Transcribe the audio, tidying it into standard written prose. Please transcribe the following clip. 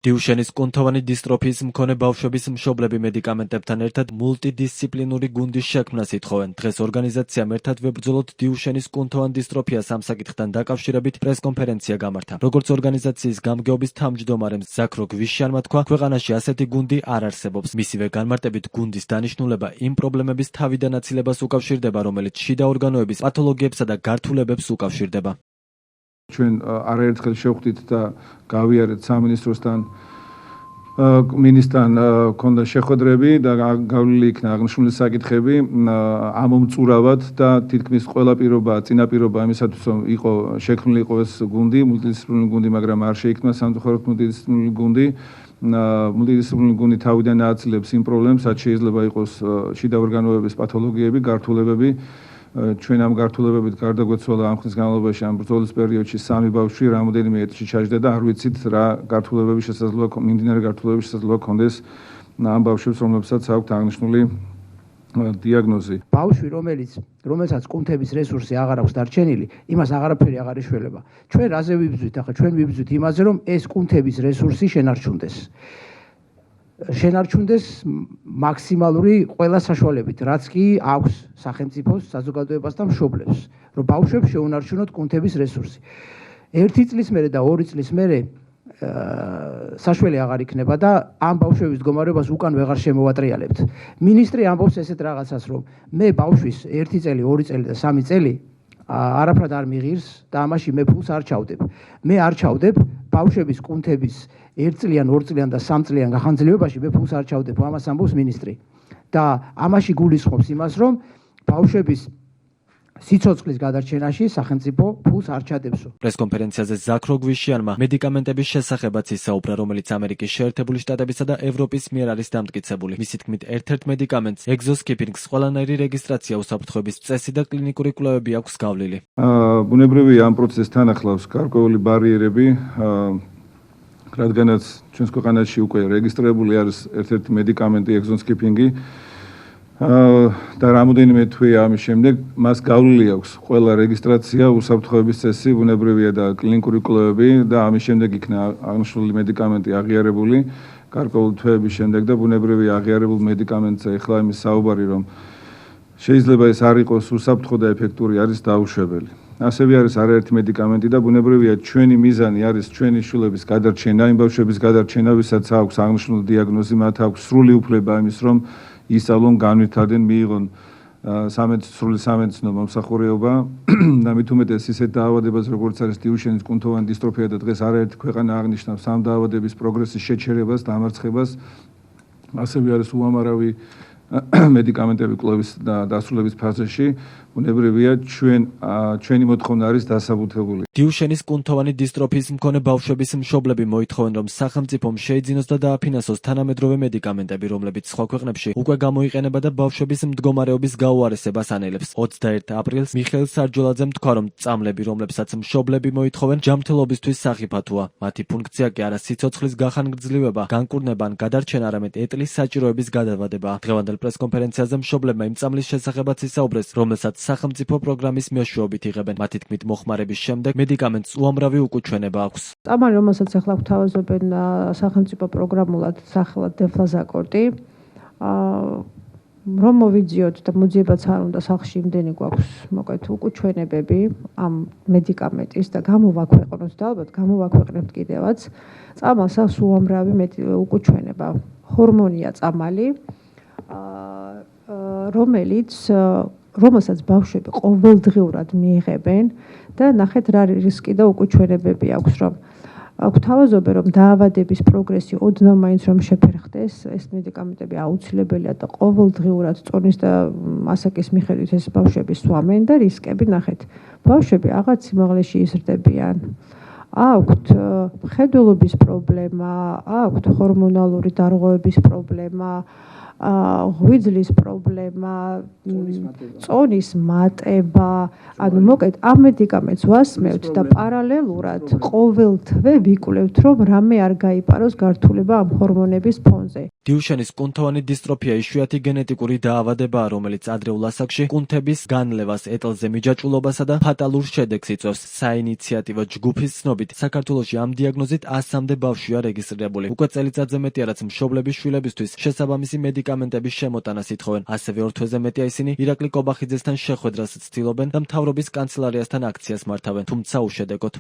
დიუშენის კუნთოვანი დისტროფიის მქონე ბავშვების მშობლები მედიკამენტებთან ერთად მულტიდისციპლინური გუნდის შექმნას ითხოვენ. დღეს ორგანიზაციამ ერთად ვებრძოლოთ დიუშენის კუნთოვან დისტროფიას ამ საკითხთან დაკავშირებით პრესკონფერენცია გამართა. როგორც ორგანიზაციის გამგეობის თავმჯდომარემ ზაქრო გვიშიანმა თქვა, ქვეყანაში ასეთი გუნდი არ არსებობს. მისივე განმარტებით გუნდის დანიშნულება იმ პრობლემების თავიდან აცილებას უკავშირდება, რომელიც შიდა ორგანოების პათოლოგიებსა და გართულებებს უკავშირდება. ჩვენ არაერთხელ შევხვდით და გავიარეთ სამინისტროსთან მინისტრთან ქონდა შეხვედრები და გავლილი იქნა აღნიშნული საკითხები ამომწურავად და თითქმის ყველა წინაპირობა იმისათვის რომ შექმნილი იყო ეს გუნდი, მულტიდისციპლინური გუნდი, მაგრამ არ შეიქმნა სამწუხაროდ მულტიდისციპლინური გუნდი. მულტიდისციპლინური გუნდი თავიდან ააცილებს იმ პრობლემებს, რაც შეიძლება იყოს შიდა ორგანოების პათოლოგიები, გართულებები. ჩვენ ამ გართულებებით გარდაგვეცვალა ამ ხნის განმავლობაში ამ ბრძოლის პერიოდში 3 ბავშვი რამოდენიმე ეტლში ჩაჯდა და არ ვიცით რა გართულებების შესაძლოა მიმდინარე გართულებების შესაძლოა ქონდეს ამ ბავშვებს, რომლებსაც აქვთ აღნიშნული დიაგნოზი. ბავშვი, რომელსაც კუნთების რესურსი აღარ აქვს დარჩენილი, იმას აღარაფერი აღარ ეშველება. ჩვენ რაზე ვიბრძვით ახლა? ჩვენ ვიბრძვით იმაზე, რომ ეს კუნთების რესურსი შენარჩუნდეს მაქსიმალური ყველა საშუალებით, რაც კი აქვს სახელმწიფოს, საზოგადოებას და მშობლებს, რომ ბავშვებს შეუნარჩუნოთ კუნთების რესურსი. 1 წლის მერე და 2 წლის მერე საშველი აღარ იქნება და ამ ბავშვების მდგომარეობას უკან ვეღარ შემოვატრიალებთ. მინისტრი ამბობს ესეთ რაღაცას, რომ მე ბავშვის 1 წელი, 2 წელი და 3 წელი არაფრად არ მიღირს და ამაში მე ფულს არ ჩავდებ. მე არ ჩავდებ ბავშვების კუნთების 1 წლიან, 2 წლიან და 3 წლიან გახანძლებაში მე ფულს არ ჩავდებ, ამას ამბობს მინისტრი. და ამაში გულისხმობს იმას, რომ ბავშვების სიცოცხლის გადარჩენაში სახელმწიფო ფულს არ ჩადებსო. პრესკონფერენციაზე ზაქრო გვიშიანმა მედიკამენტების შესახებაც ისაუბრა, რომელიც ამერიკის შეერთებული შტატებისა და ევროპის მიერ არის დამტკიცებული. მისი თქმით, ერთ-ერთ მედიკამენტს ეგზოსკიპინგს ყველანაირი რეგისტრაცია, უსაფრთხოების წესი და კლინიკური კვლევები აქვს გავლილი. ბუნებრივია ამ პროცესს თან ახლავს გარკვეული ბარიერები, რადგანაც ჩვენს ქვეყანაში უკვე რეგისტრირებული არის ერთ-ერთი მედიკამენტი ეგზოსკიპინგი. და რამოდენიმე თვე ამის შემდეგ მას გავლილი აქვს ყველა რეგისტრაცია, უსაფრთხოების წესი, ბუნებრივია და კლინიკური კვლევები და ამის შემდეგ იქნა აღნიშნული მედიკამენტი აღიარებული. გარკვეული თვეების შემდეგ და ბუნებრივია აღიარებულ მედიკამენტზე ახლა იმის საუბარი, რომ შეიძლება ეს არ იყოს უსაფრთხო და ეფექტური, არის დაუშვებელი. ასევე არის არაერთი მედიკამენტი და ბუნებრივია ჩვენი მიზანი არის ჩვენი შვილების გადარჩენა, იმ ბავშვების გადარჩენა, ვისაც აქვს აღნიშნული დიაგნოზი, მათ აქვს სრული უფლება იმის, რომ ისწავლონ, განვითარდნენ, მიიღონ სრული სამედიცინო მომსახურება და მით უმეტეს ისეთ დაავადებას, როგორც არის დიუშენის კუნთოვანი დისტროფია და დღეს არაერთი ქვეყანა აღნიშნავს ამ დაავადების პროგრესის შეჩერებას, დამარცხებას. ასევე არის უამრავი მედიკამენტები კვლევის და დასრულების ფაზაში. ბუნებრივია ჩვენი მოთხოვნა არის დასაბუთებული. დიუშენის კუნთოვანი დისტროფიის მქონე ბავშვების მშობლები მოითხოვენ, რომ სახელმწიფომ შეიძინოს და დააფინანსოს თანამედროვე მედიკამენტები, რომლებიც სხვა ქვეყნებში უკვე გამოიყენება და ბავშვების მდგომარეობის გაუარესებას ანელებს. 21 აპრილს მიხეილ სარჯოლაძემ თქვა, რომ წამლები, რომლებსაც მშობლები მოითხოვენ, ჯანმრთელობისთვის სახიფათოა. მათი ფუნქცია კი არა სიცოცხლის გახანგრძლივება, განკურნება ან გადარჩენა, არამედ ეტლის საჭიროების გადავადება. დღევანდელ პრესკონფერენციაზე მშობლებმა იმ წამლის შესახებაც ისაუბრეს, რომელსაც სახელმწიფო პროგრამის მეშვეობით იღებენ. მათი თქმით, მოხმარების შემდეგ მედიკამენტს უამრავი უკუჩვენება აქვს. წამალი, რომელსაც ახლა გვთავაზობენ სახელმწიფო პროგრამულად სახელად დეფლაზაკორტი, რომ მოვიძიოთ და მოძიებაც არ უნდა სახლში იმდენი გვაქვს მოკლედ უკუჩვენებები ამ მედიკამენტის და გამოვაქვეყნოთ და ალბათ გამოვაქვეყნებთ კიდევაც. წამალს აქვს უამრავი უკუჩვენება. ჰორმონია წამალი, რომელსაც ბავშვები ყოველდღიურად მიიღებენ და ნახეთ რა რისკი და უკუჩვენებები აქვს, რომ გვთავაზობენ, რომ დაავადების პროგრესი ოდნავ მაინც რომ შეფერხდეს, ეს მედიკამენტები აუცილებელია და ყოველდღიურად წონის და ასაკის მიხედვით ეს ბავშვები სვამენ და რისკები ნახეთ. ბავშვები აღარ სიმაღლეში იზრდებიან. აქვთ მხედველობის პრობლემა, აქვთ ჰორმონალური დარღვევების პრობლემა, ღვიძლის პრობლემა, წონის მატება, ანუ მოკეთ ამ მედიკამენტს ვასმევთ და პარალელურად ყოველ თვე ვიკვლევთ, რომ რამე არ გაიპაროს გართულება ამ ჰორმონების ფონზე. დიუშენის კუნთოვანი დისტროფია იშვიათი გენეტიკური დაავადებაა, რომელიც ადრეულ ასაკში კუნთების განლევას, ეტლზე მიჯაჭვულობასა და ფატალურ შედეგს იწვევს. საინიციატივო ჯგუფის ცნობით, საქართველოში ამ დიაგნოზით 100-მდე ბავშვია რეგისტრირებული. უკვე წელიწადზე მეტია, რაც მშობლების შვილებისთვის შესაბამისი მედიკამენტების შემოტანას ითხოვენ. ასევე ორ თვეზე მეტია ისინი ირაკლი კობახიძესთან შეხვედრას ცდილობენ და მთავრობის კანცელარიასთან აქციას მართავენ, თუმცა უშედეგოდ.